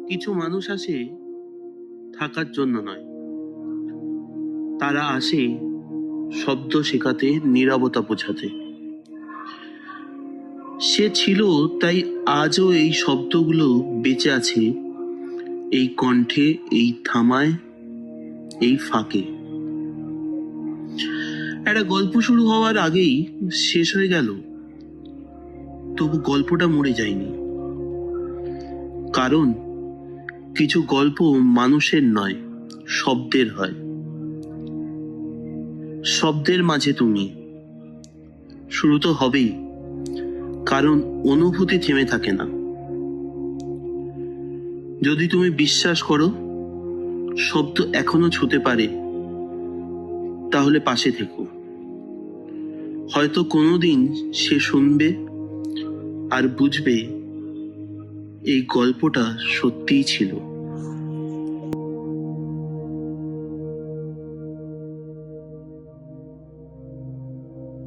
কিছু মানুষ আসে থাকার জন্য নয়, তারা আসে শব্দ শেখাতে, নীরবতা বোঝাতে। সে ছিল, তাই আজও এই শব্দগুলো বেঁচে আছে, এই কণ্ঠে, এই থামায়, এই ফাঁকে। একটা গল্প শুরু হওয়ার আগেই শেষ হয়ে গেল, তবু গল্পটা মরে যায়নি। কারণ কিছু গল্প মানুষের নয়, শব্দের হয়। শব্দের মাঝে তুমি শুরু তো হবেই, কারণ অনুভূতি থেমে থাকে না। যদি তুমি বিশ্বাস করো শব্দ এখনো ছুঁতে পারে, তাহলে পাশে থেকো। হয়তো কোনোদিন সে শুনবে আর বুঝবে এই গল্পটা সত্যিই ছিল।